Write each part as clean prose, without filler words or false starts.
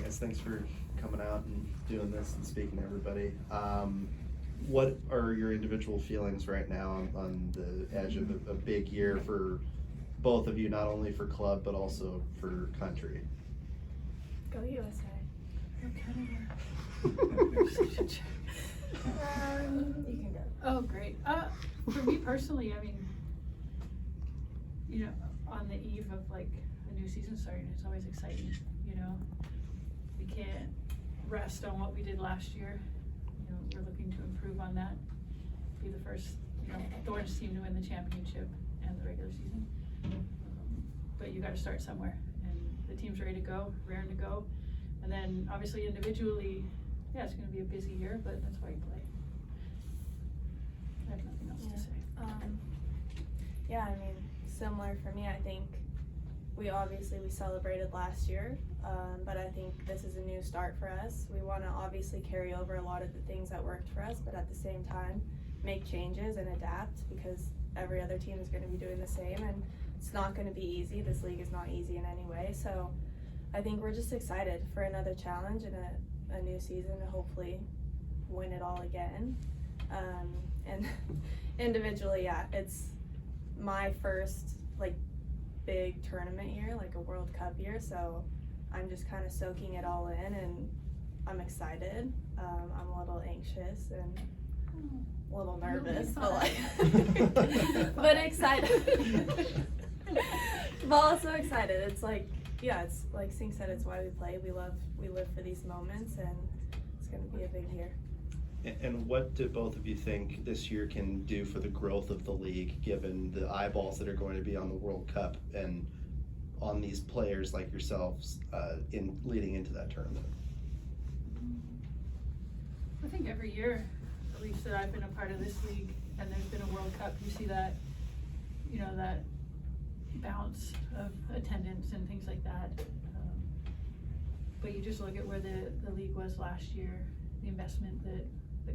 guys. Thanks for coming out and doing this and speaking to everybody. What are your individual feelings right now on the edge of a big year for both of you, not only for club but also for country? Go USA. You can go. Oh, great. For me personally, I mean, you know, on the eve of like a new season starting, it's always exciting. You know, we can't rest on what we did last year. You know, we're looking to improve on that. Be the first, you know, Thorns team to win the championship and the regular season. But you got to start somewhere, and the team's ready to go, raring to go. And then obviously individually, yeah, it's going to be a busy year, but that's why you play. I have nothing else to say. Yeah, I mean, similar for me. I think we celebrated last year, but I think this is a new start for us. We want to obviously carry over a lot of the things that worked for us, but at the same time, make changes and adapt, because every other team is going to be doing the same, and it's not going to be easy. This league is not easy in any way, so I think we're just excited for another challenge and a new season to hopefully win it all again. And individually, yeah, it's my first like big tournament year, like a World Cup year, so I'm just kind of soaking it all in, and I'm excited. I'm a little anxious and a little nervous, but like but excited. But also excited. It's like, yeah, it's like Sink said, it's why we play. We live for these moments, and it's going to be a big year. And what do both of you think this year can do for the growth of the league, given the eyeballs that are going to be on the World Cup and on these players like yourselves in leading into that tournament? I think every year, at least that I've been a part of this league, and there's been a World Cup, you see that, you know, that bounce of attendance and things like that. But you just look at where the league was last year, the investment that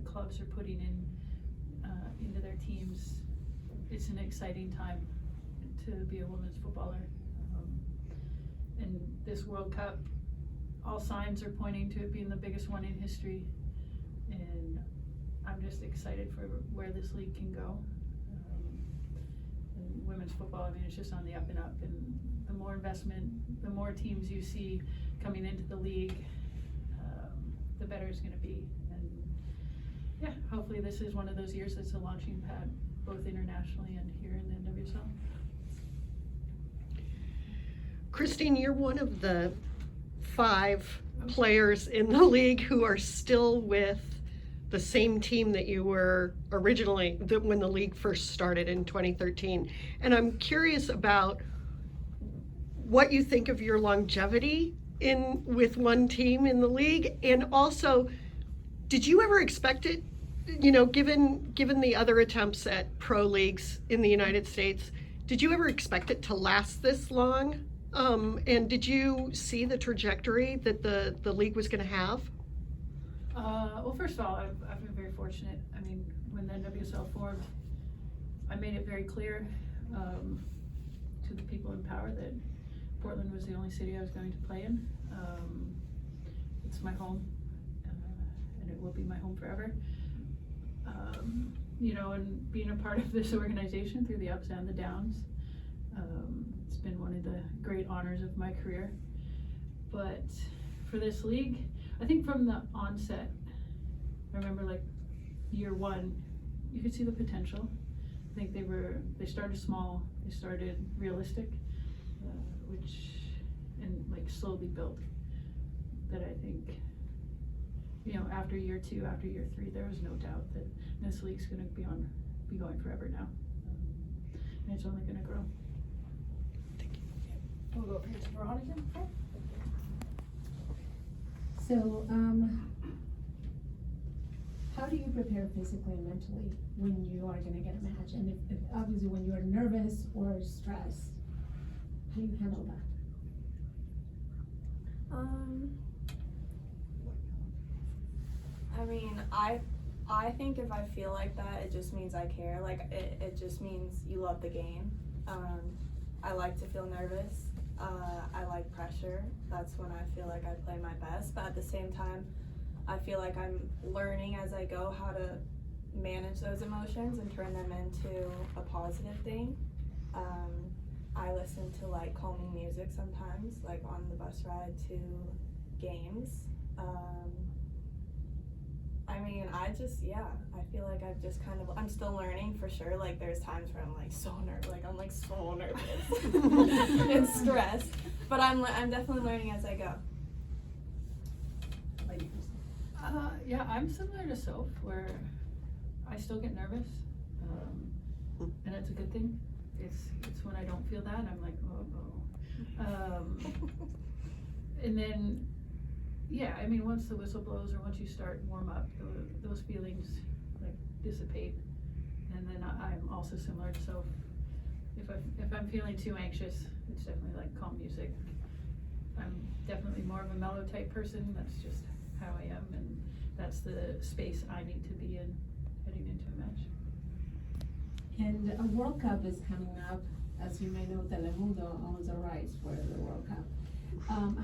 clubs are putting into their teams. It's an exciting time to be a women's footballer. And this World Cup, all signs are pointing to it being the biggest one in history. And I'm just excited for where this league can go. And women's football, I mean, it's just on the up and up. And the more investment, the more teams you see coming into the league, the better it's going to be. And yeah, hopefully this is one of those years that's a launching pad, both internationally and here in the NWSL. Christine, you're one of the 5 players in the league who are still with the same team that you were originally when the league first started in 2013. And I'm curious about what you think of your longevity with one team in the league, and also, did you ever expect it, you know, given the other attempts at pro leagues in the United States, did you ever expect it to last this long? And did you see the trajectory that the league was going to have? Well, first of all, I've been very fortunate. I mean, when the NWSL formed, I made it very clear to the people in power that Portland was the only city I was going to play in. It's my home, and it will be my home forever. You know, and being a part of this organization through the ups and the downs, it's been one of the great honors of my career. But for this league, I think from the onset, I remember like year 1, you could see the potential. I think they started small, they started realistic, and like slowly built. That I think, you know, after year 2, after year 3, there was no doubt that this league's going to be going forever now, and it's only going to grow. Thank you. We'll go over here to Veronica. So, how do you prepare physically and mentally when you are going to get a match? And if obviously when you're nervous or stressed, how do you handle that? I mean, I think if I feel like that, it just means I care. Like, it just means you love the game. I like to feel nervous. I like pressure. That's when I feel like I play my best. But at the same time, I feel like I'm learning as I go how to manage those emotions and turn them into a positive thing. I listen to like calming music sometimes, like on the bus ride to games. I mean, I feel like I've just kind of, I'm still learning for sure. Like there's times where I'm like so nervous and stressed, but I'm definitely learning as I go. Yeah, I'm similar to Soph, where I still get nervous, and it's a good thing. It's when I don't feel that, I'm like, and then, yeah, I mean, once the whistle blows or once you start warm up, those feelings like dissipate. And then I'm also similar to Soph. If I'm feeling too anxious, it's definitely like calm music. I'm definitely more of a mellow type person. That's just how I am, and that's the space I need to be in heading into a match. And a World Cup is coming up. As you may know, Telemundo owns the rights for the World Cup.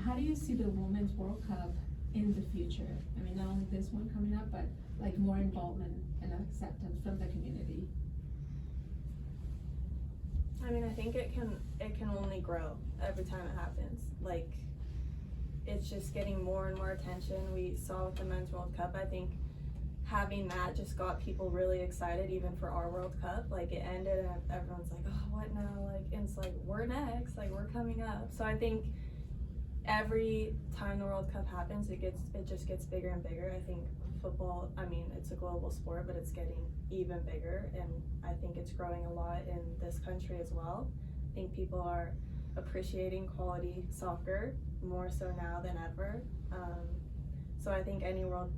How do you see the Women's World Cup in the future? I mean, not only this one coming up, but like more involvement and acceptance from the community. I mean, I think it can only grow every time it happens. Like, it's just getting more and more attention. We saw with the Men's World Cup, I think having that just got people really excited, even for our World Cup. Like, it ended and everyone's like, oh, what now? Like, and it's like, we're next, like, we're coming up. So I think every time the World Cup happens, it just gets bigger and bigger. I think football, I mean, it's a global sport, but it's getting even bigger, and I think it's growing a lot in this country as well. I think people are appreciating quality soccer more so now than ever. So I think any world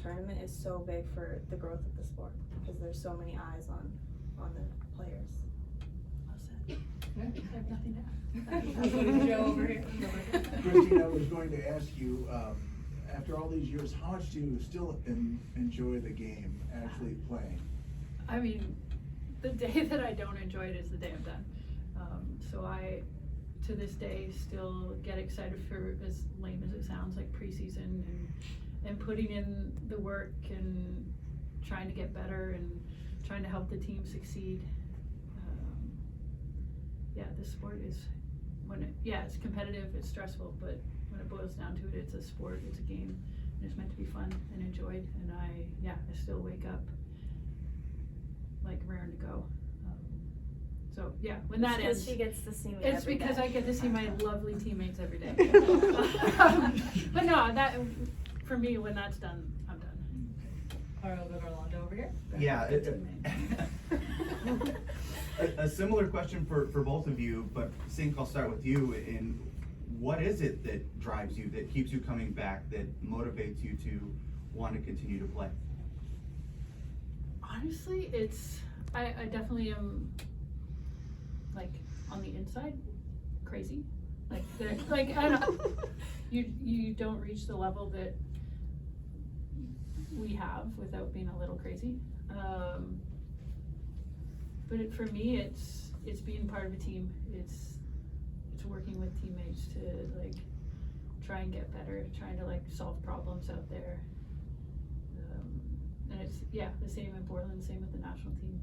tournament is so big for the growth of the sport, because there's so many eyes on the players. Well said. I have nothing to add. Joe over here. Christine, I was going to ask you, after all these years, how much do you still enjoy the game, actually playing? I mean, the day that I don't enjoy it is the day I'm done. So I, to this day, still get excited for, as lame as it sounds, like preseason and putting in the work and trying to get better and trying to help the team succeed. Yeah, this sport is, it's competitive, it's stressful, but when it boils down to it, it's a sport, it's a game, and it's meant to be fun and enjoyed. And I still wake up like raring to go. So yeah, when that ends, she gets to see me it's every because day. I get to see my lovely teammates every day. But no, that for me, when that's done, I'm done. Orlando over here. Yeah, Teammate. a similar question for both of you, but Sink, I'll start with you. And what is it that drives you, that keeps you coming back, that motivates you to want to continue to play? Honestly, I definitely am, like, on the inside, crazy. Like I don't, you don't reach the level that we have without being a little crazy. But for me, it's being part of a team. It's working with teammates to like try and get better, trying to like solve problems out there. And it's the same in Portland, same with the national team.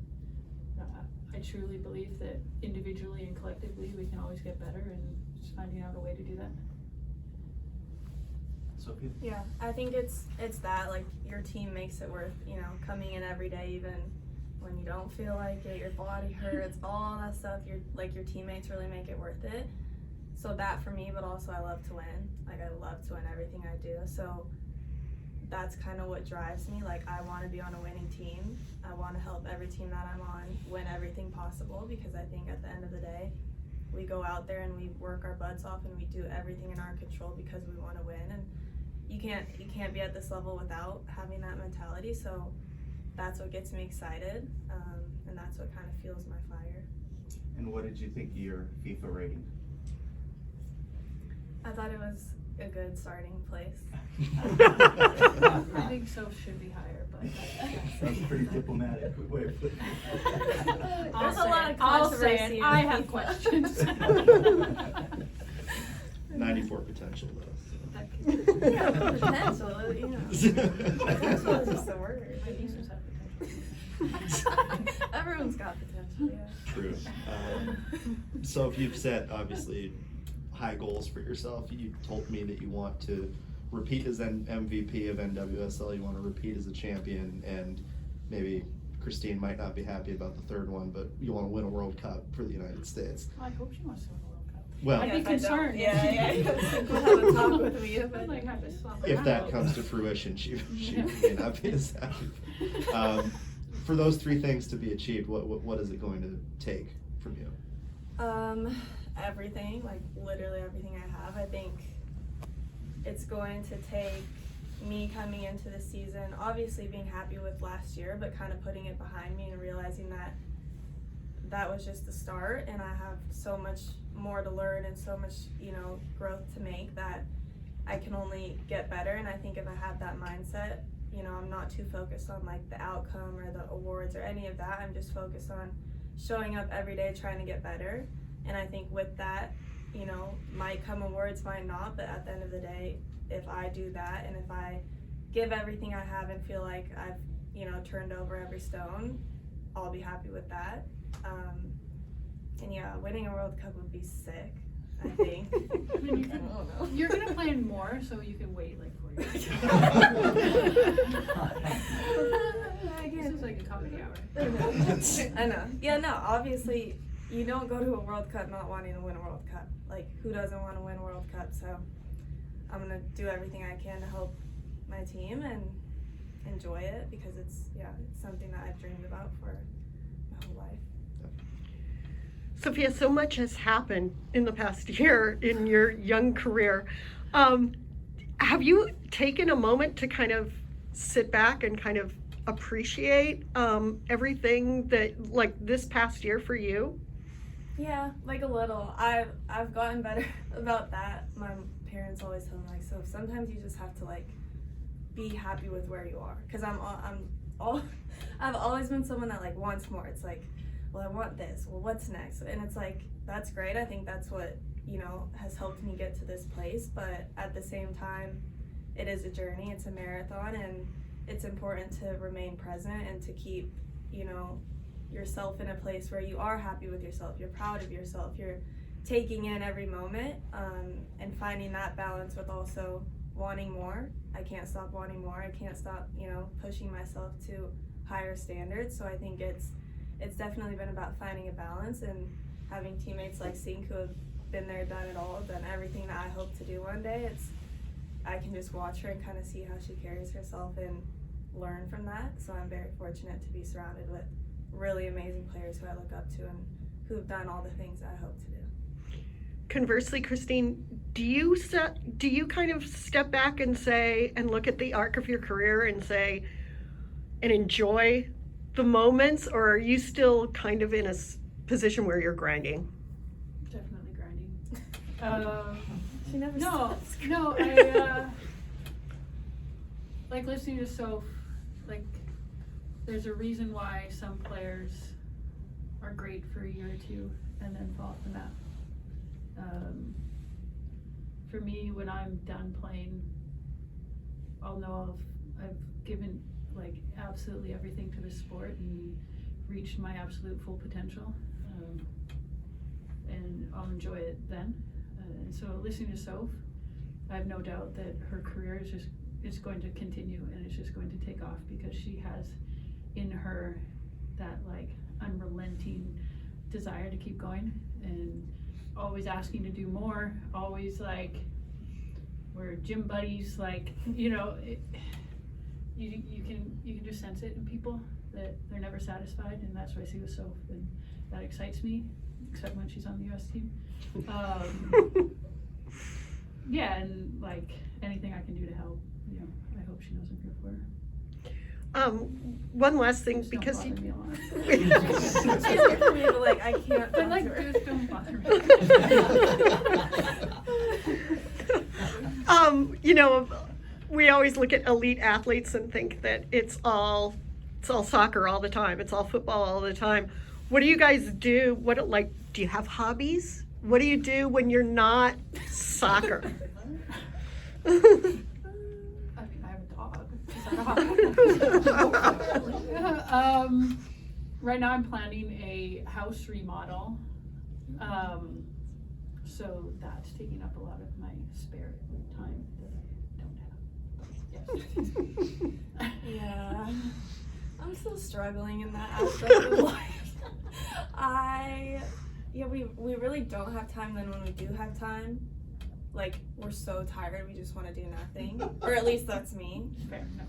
I truly believe that individually and collectively we can always get better, and just finding out a way to do that. Sophia? Yeah, I think it's that, like, your team makes it worth, coming in every day, even when you don't feel like it, your body hurts, all that stuff. Your teammates really make it worth it. So that for me, but also I love to win. Like, I love to win everything I do. So that's kind of what drives me. Like, I want to be on a winning team. I want to help every team that I'm on win everything possible, because I think at the end of the day, we go out there and we work our butts off and we do everything in our control because we want to win. And you can't be at this level without having that mentality. So that's what gets me excited, and that's what kind of fuels my fire. And what did you think of your FIFA rating? I thought it a good starting place. I think Soph should be higher, but That's a pretty diplomatic way of putting it. There's a lot of I'll say controversy it. in I the have pizza. questions. 94 potential though. Yeah, potential, you know. Potential is just a word. My nieces have potential. Everyone's got potential, yeah. True. So if you've set obviously high goals for yourself, you told me that you want to repeat as an MVP of NWSL, you want to repeat as a champion, and maybe Christine might not be happy about the third one, but you want to win a World Cup for the United States. I hope she wants to win a World Cup. Well, I'd Yeah, be if I don't- concerned. Yeah. We'll have a talk with me I'd like have to swap if her that out. comes to fruition, she may not be as happy. For those three things to be achieved, what is it going to take from you? Everything, like literally everything I have. I think it's going to take me coming into the season, obviously being happy with last year, but kind of putting it behind me and realizing that that was just the start, and I have so much more to learn and so much, you know, growth to make that I can only get better. And I think if I have that mindset, you know, I'm not too focused on like the outcome or the awards or any of that. I'm just focused on showing up every day trying to get better. And I think with that, you know, might come awards, might not, but at the end of the day, if I do that and if I give everything I have and feel like I've, you know, turned over every stone, I'll be happy with that. And yeah, winning a World Cup would be sick, I think. I mean, you I can, don't know. you're gonna plan more, so you can wait like 4 years. This is like a comedy hour. I know. Yeah, no, obviously you don't go to a World Cup not wanting to win a World Cup. Like, who doesn't want to win a World Cup? So I'm gonna do everything I can to help my team and enjoy it, because it's something that I've dreamed about for my whole life. Sophia, so much has happened in the past year in your young career. Have you taken a moment to kind of sit back and kind of appreciate everything that, like, this past year for you? Yeah, like a little. I've gotten better about that. My parents always tell me, like, so sometimes you just have to like be happy with where you are, because I've always been someone that like wants more. It's like, well, I want this, well, what's next? And it's like, that's great. I think that's what, you know, has helped me get to this place. But at the same time, it is a journey, it's a marathon, and it's important to remain present and to keep, you know, yourself in a place where you are happy with yourself, you're proud of yourself, you're taking in every moment, and finding that balance with also wanting more. I can't stop wanting more. I can't stop, you know, pushing myself to higher standards. So I think it's definitely been about finding a balance and having teammates like Sink who have been there, done it all, done everything that I hope to do one day. I can just watch her and kind of see how she carries herself and learn from that. So I'm very fortunate to be surrounded with really amazing players who I look up to and who have done all the things that I hope to do. Conversely, Christine, do you kind of step back and say, and look at the arc of your career and say, and enjoy the moments, or are you still kind of in a position where you're grinding? Definitely grinding. She never No, stops. no, I like listening to Soph. Like, there's a reason why some players are great for a year or two and then fall off the map. For me, when I'm done playing, I'll know I've given like absolutely everything to the sport and reached my absolute full potential, and I'll enjoy it then. And so listening to Soph, I have no doubt that her career is going to continue and it's just going to take off, because she has in her that like unrelenting desire to keep going and always asking to do more, always like we're gym buddies, like, you know, you can just sense it in people that they're never satisfied, and that's what I see with Soph, and that excites me, except when she's on the US team. Yeah, and like anything I can do to help, you know, I hope she knows I'm here for her. One last thing, Just don't because bother me a lot. She's here for me, but like I can't. But talk like, to her. just don't bother me. You know, we always look at elite athletes and think that it's all soccer all the time. It's all football all the time. What do you guys do? Do you have hobbies? What do you do when you're not soccer? I mean, I have a dog. Is that a hobby? Right now I'm planning a house remodel. So that's taking up a lot of my spare time that I don't have. Yes. Yeah. I'm still struggling in that aspect of life. We really don't have time. Then when we do have time, like, we're so tired we just want to do nothing. Or at least that's me. Fair, no.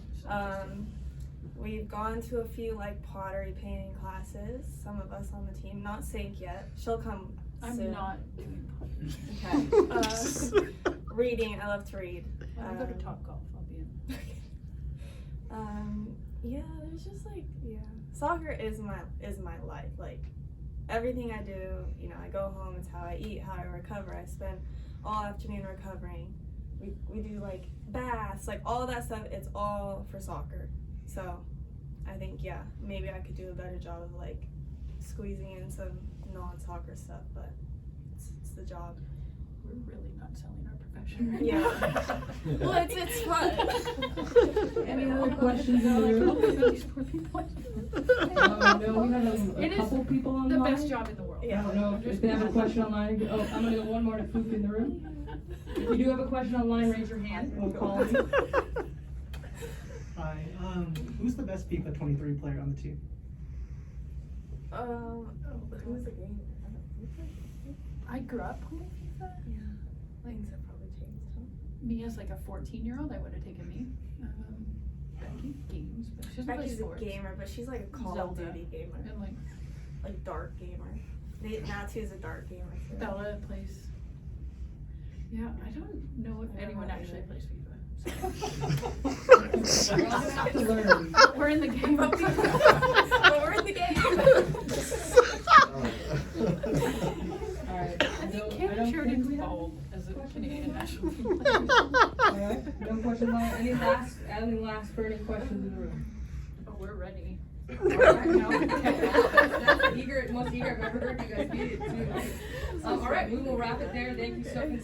We've gone to a few like pottery painting classes, some of us on the team. Not Sink yet. She'll come I'm soon. not doing pottery. Okay. Reading, I love to read. When I go to Topgolf, I'll be in. Yeah, there's just like, soccer is my life. Like, everything I do, you know, I go home, it's how I eat, how I recover. I spend all afternoon recovering. We do like baths, like all that stuff. It's all for soccer. So I think, maybe I could do a better job of like squeezing in some non-soccer stuff, but it's the job. We're really not selling our profession right Yeah. now. Well, it's fun. Any other questions in the room? These poor people. No, we have It a is couple people The online. best job in the world. I don't know if they have a question online. Oh, I'm gonna go one more to Fook in the room. If you do have a question online, raise your hand and we'll call you. Hi, who's the best FIFA 23 player on the team? Who's the game? I grew up playing FIFA. Things have probably changed. Me as like a 14-year-old, I would have taken me. Becky games, but she doesn't play Becky's a sports. gamer, but she's like a Call Zelda. of Duty gamer, And like dark gamer. Natsu's a dark gamer too. Bella plays. Yeah, I don't know if anyone actually plays FIFA. So. We're all gonna have to learn. We're in the game. But we're in the game. Alright, I think I Kate don't Sheridan's think we have. bold as a Canadian national team player. Alright, no questions online. Any last burning questions in the room? Oh, we're ready. Alright, no. That's the most eager I've ever heard you guys be. Alright, we will wrap it there. Thank you so much.